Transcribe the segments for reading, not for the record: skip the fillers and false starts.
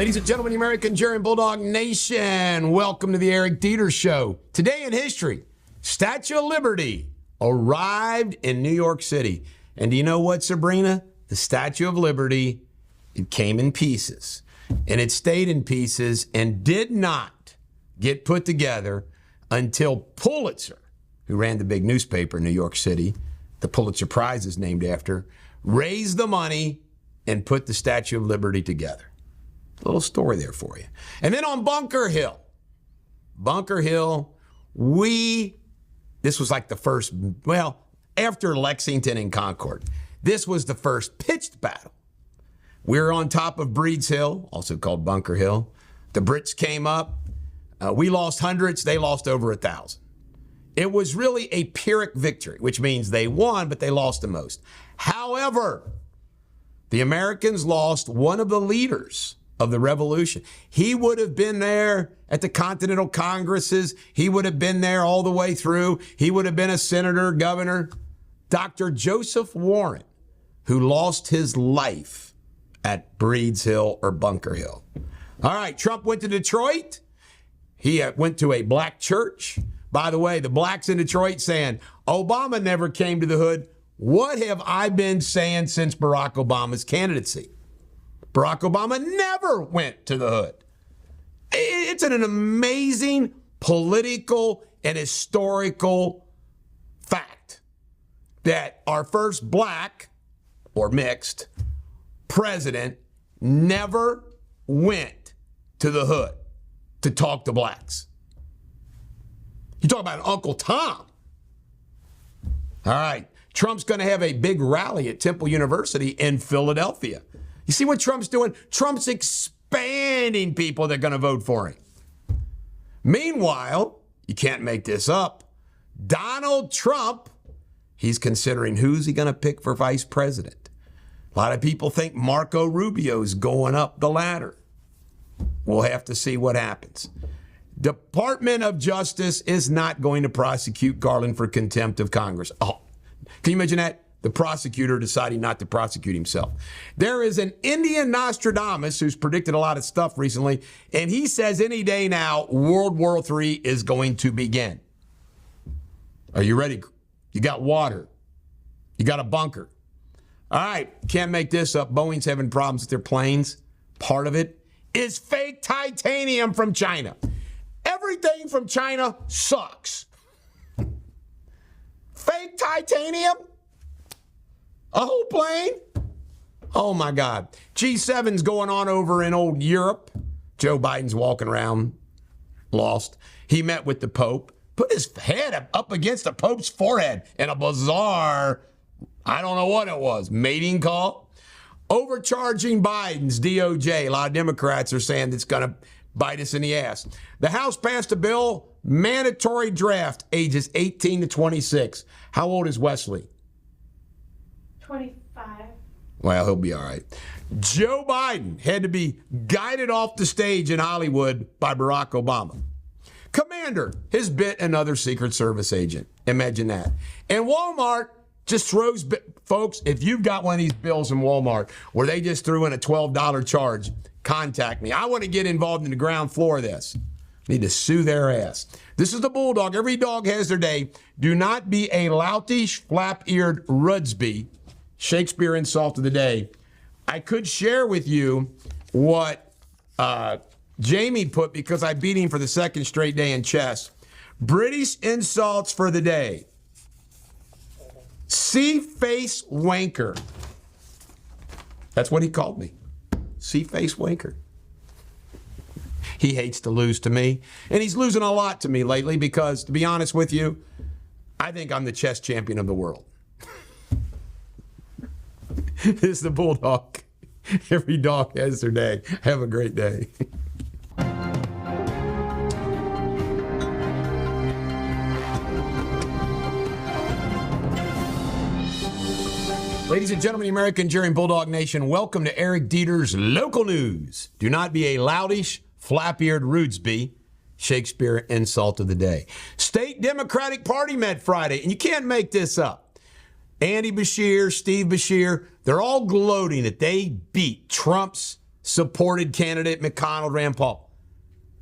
Ladies and gentlemen, the American Jerry and Bulldog Nation, welcome to the Eric Deters Show. Today in history, Statue of Liberty arrived in New York City. And do you know what, Sabrina? The Statue of Liberty, it came in pieces. And it stayed in pieces and did not get put together until Pulitzer, who ran the big newspaper in New York City, the Pulitzer Prize is named after, raised the money and put the Statue of Liberty together. A little story there for you. And then on Bunker Hill, this was like the first, well, after Lexington and Concord, this was the first pitched battle. We were on top of Breed's Hill, also called Bunker Hill. The Brits came up. We lost hundreds. They lost over 1,000. It was really a Pyrrhic victory, which means they won, but they lost the most. However, the Americans lost one of the leaders of the revolution. He would have been there at the Continental Congresses. He would have been there all the way through. He would have been a senator, governor. Dr. Joseph Warren, who lost his life at Breed's Hill or Bunker Hill. All right, Trump went to Detroit. He went to a black church. By the way, the blacks in Detroit saying, Obama never came to the hood. What have I been saying since Barack Obama's candidacy? Barack Obama never went to the hood. It's an amazing political and historical fact that our first black or mixed president never went to the hood to talk to blacks. You talk about Uncle Tom. All right. Trump's going to have a big rally at Temple University in Philadelphia. You see what Trump's doing? Trump's expanding people that are going to vote for him. Meanwhile, you can't make this up, Donald Trump, he's considering who's he going to pick for vice president. A lot of people think Marco Rubio's going up the ladder. We'll have to see what happens. Department of Justice is not going to prosecute Garland for contempt of Congress. Oh, can you imagine that? The prosecutor deciding not to prosecute himself. There is an Indian Nostradamus who's predicted a lot of stuff recently, and he says any day now, World War III is going to begin. Are you ready? You got water. You got a bunker. All right, can't make this up. Boeing's having problems with their planes. Part of it is fake titanium from China. Everything from China sucks. Fake titanium? A whole plane? Oh, my God. G7's going on over in old Europe. Joe Biden's walking around, lost. He met with the Pope, put his head up against the Pope's forehead in a bizarre, I don't know what it was, mating call. Overcharging Biden's DOJ. A lot of Democrats are saying it's going to bite us in the ass. The House passed a bill, mandatory draft, ages 18 to 26. How old is Wesley? 25. Well, he'll be all right. Joe Biden had to be guided off the stage in Hollywood by Barack Obama. Commander has bit another Secret Service agent. Imagine that. And Walmart just throws, folks, if you've got one of these bills in Walmart where they just threw in a $12 charge, contact me. I want to get involved in the ground floor of this. Need to sue their ass. This is the Bulldog. Every dog has their day. Do not be a loutish, flap-eared Rudsby. Shakespeare insult of the day. I could share with you what Jamie put because I beat him for the second straight day in chess. British insults for the day. C-face wanker. That's what he called me. C-face wanker. He hates to lose to me. And he's losing a lot to me lately because, to be honest with you, I think I'm the chess champion of the world. This is the Bulldog. Every dog has their day. Have a great day. Ladies and gentlemen, the American Jerry and Bulldog Nation, welcome to Eric Deters Local News. Do not be a loutish, flap-eared Rudesby. Shakespeare insult of the day. State Democratic Party met Friday, and you can't make this up. Andy Beshear, Steve Beshear, they're all gloating that they beat Trump's supported candidate McConnell, Rand Paul.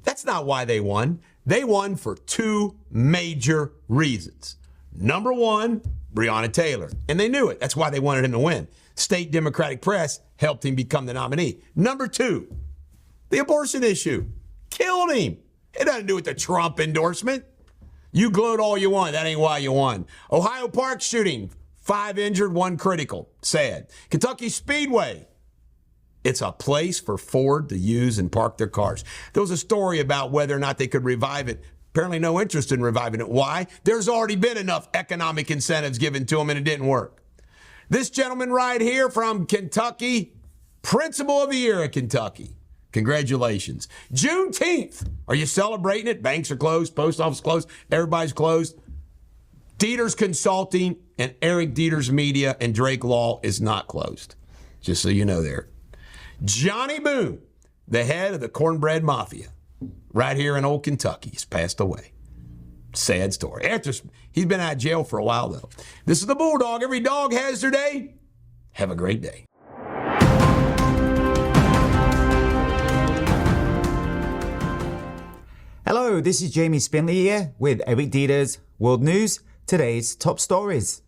That's not why they won. They won for two major reasons. Number one, Breonna Taylor. And they knew it. That's why they wanted him to win. State Democratic press helped him become the nominee. Number two, the abortion issue. Killed him. It doesn't do with the Trump endorsement. You gloat all you want. That ain't why you won. Ohio Park shooting. 5 injured, 1 critical. Sad. Kentucky Speedway. It's a place for Ford to use and park their cars. There was a story about whether or not they could revive it. Apparently no interest in reviving it. Why? There's already been enough economic incentives given to them and it didn't work. This gentleman right here from Kentucky, Principal of the Year at Kentucky. Congratulations. Juneteenth. Are you celebrating it? Banks are closed, post office closed, everybody's closed. Deters Consulting and Eric Deters Media and Drake Law is not closed. Just so you know there. Johnny Boone, the head of the Cornbread Mafia, right here in old Kentucky, has passed away. Sad story. He's been out of jail for a while, though. This is the Bulldog. Every dog has their day. Have a great day. Hello, this is Jamie Spindley here with Eric Deters World News. Today's top stories.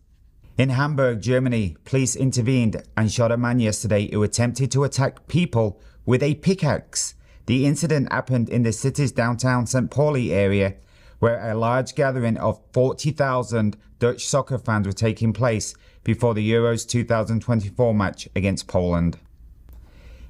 In Hamburg, Germany, police intervened and shot a man yesterday who attempted to attack people with a pickaxe. The incident happened in the city's downtown St. Pauli area, where a large gathering of 40,000 Dutch soccer fans were taking place before the Euros 2024 match against Poland.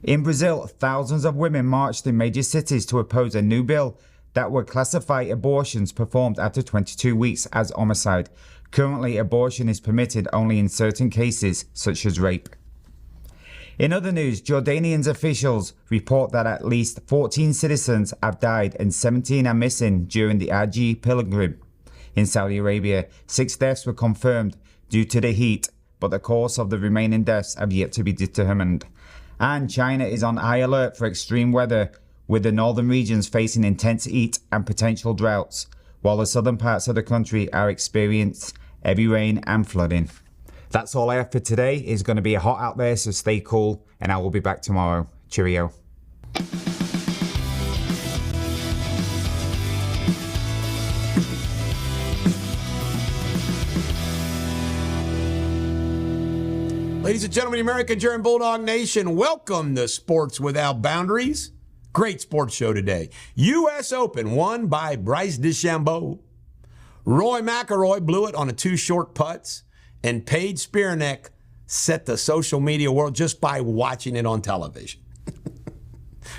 In Brazil, thousands of women marched in major cities to oppose a new bill that would classify abortions performed after 22 weeks as homicide. Currently, abortion is permitted only in certain cases, such as rape. In other news, Jordanian officials report that at least 14 citizens have died and 17 are missing during the Hajj pilgrim in Saudi Arabia. 6 deaths were confirmed due to the heat, but the cause of the remaining deaths have yet to be determined. And China is on high alert for extreme weather, with the northern regions facing intense heat and potential droughts, while the southern parts of the country are experiencing heavy rain and flooding. That's all I have for today. It's going to be hot out there, so stay cool, and I will be back tomorrow. Cheerio. Ladies and gentlemen, American German Bulldog Nation, welcome to Sports Without Boundaries. Great sports show today. U.S. Open won by Bryce DeChambeau. Roy McIlroy blew it on 2 short putts. And Paige Spiranac set the social media world just by watching it on television.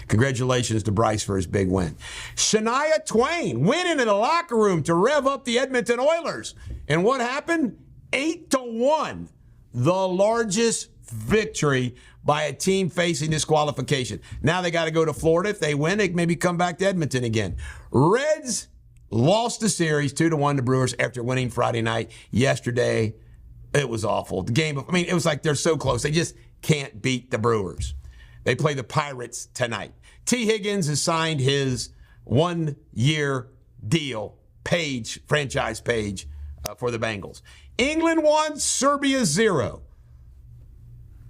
Congratulations to Bryce for his big win. Shania Twain went into the locker room to rev up the Edmonton Oilers. And what happened? 8-1. The largest victory by a team facing disqualification. Now they got to go to Florida. If they win, they can maybe come back to Edmonton again. Reds lost the series 2-1 to Brewers after winning Friday night. Yesterday, it was awful. The game, it was like they're so close. They just can't beat the Brewers. They play the Pirates tonight. T. Higgins has signed his 1-year deal, franchise page for the Bengals. England 1, Serbia 0.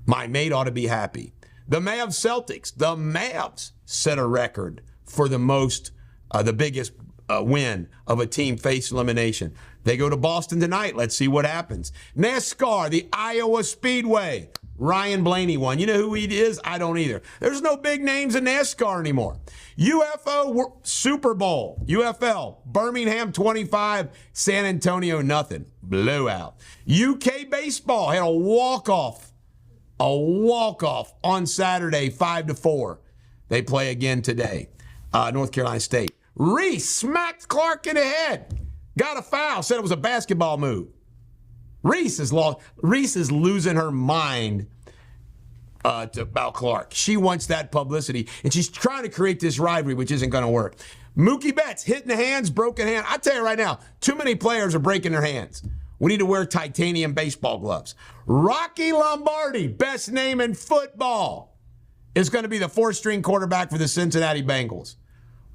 My mate ought to be happy. The Mavs Celtics. The Mavs set a record for the biggest win of a team face elimination. They go to Boston tonight. Let's see what happens. NASCAR, the Iowa Speedway. Ryan Blaney won. You know who he is? I don't either. There's no big names in NASCAR anymore. UFO Super Bowl. UFL. Birmingham 25, San Antonio nothing. Blowout. UK baseball had a walk-off on Saturday, 5-4. They play again today. North Carolina State. Reese smacked Clark in the head. Got a foul. Said it was a basketball move. Reese is losing her mind about Clark. She wants that publicity, and she's trying to create this rivalry, which isn't going to work. Mookie Betts hitting the hands, broken hand. I tell you right now, too many players are breaking their hands. We need to wear titanium baseball gloves. Rocky Lombardi, best name in football, is going to be the 4th-string quarterback for the Cincinnati Bengals.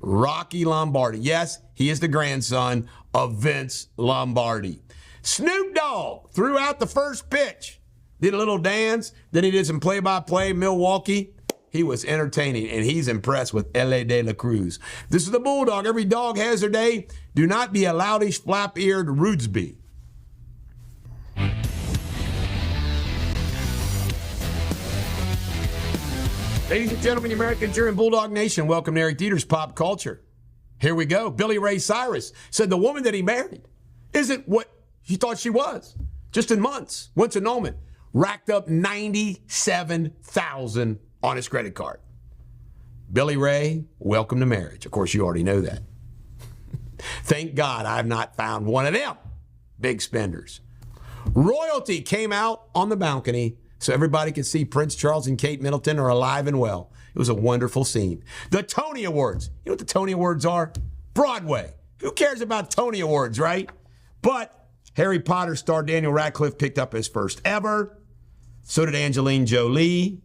Rocky Lombardi. Yes, he is the grandson of Vince Lombardi. Snoop Dogg threw out the first pitch. Did a little dance. Then he did some play-by-play, Milwaukee. he was entertaining, and he's impressed with L.A. de la Cruz. This is the Bulldog. Every dog has their day. Do not be a loudish, flap-eared rudesby. Ladies and gentlemen, the Americans here in Bulldog Nation, welcome to Eric Deters Pop Culture. Here we go. Billy Ray Cyrus said the woman that he married isn't what he thought she was. Just in months, once annulment, racked up $97,000 on his credit card. Billy Ray, welcome to marriage. Of course, you already know that. Thank God I've not found one of them big spenders. Royalty came out on the balcony so everybody could see Prince Charles and Kate Middleton are alive and well. It was a wonderful scene. The Tony Awards. You know what the Tony Awards are? Broadway. Who cares about Tony Awards, right? But Harry Potter star Daniel Radcliffe picked up his first ever. So did Angelina Jolie.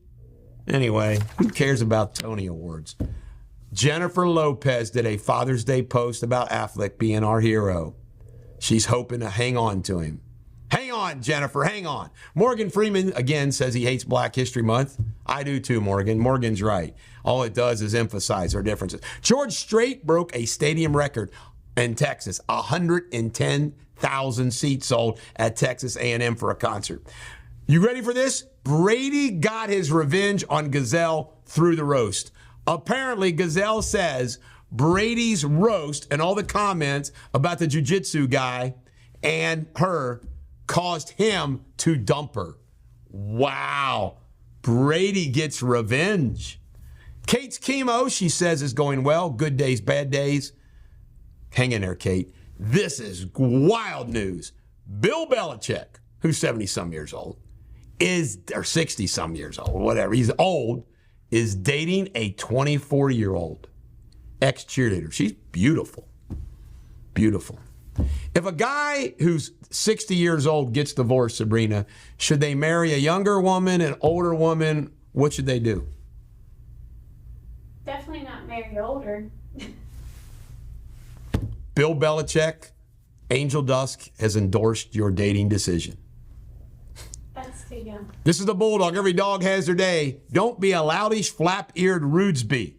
Anyway, who cares about Tony Awards? Jennifer Lopez did a Father's Day post about Affleck being our hero. She's hoping to hang on to him. Hang on, Jennifer, hang on. Morgan Freeman, again, says he hates Black History Month. I do too, Morgan. Morgan's right. All it does is emphasize our differences. George Strait broke a stadium record in Texas. 110,000 seats sold at Texas A&M for a concert. You ready for this? Brady got his revenge on Gazelle through the roast. Apparently, Gazelle says Brady's roast and all the comments about the jiu-jitsu guy and her caused him to dump her. Wow. Brady gets revenge. Kate's chemo, she says, is going well. Good days, bad days. Hang in there, Kate. This is wild news. Bill Belichick, who's 70-some years old, or 60-some years old, whatever, he's old, is dating a 24-year-old ex-cheerleader. She's beautiful. Beautiful. If a guy who's 60 years old gets divorced, Sabrina, should they marry a younger woman, an older woman? What should they do? Definitely not marry older. Bill Belichick, Angel Dusk has endorsed your dating decision. That's too young. This is the Bulldog. Every dog has their day. Don't be a loudish, flap-eared rudesby.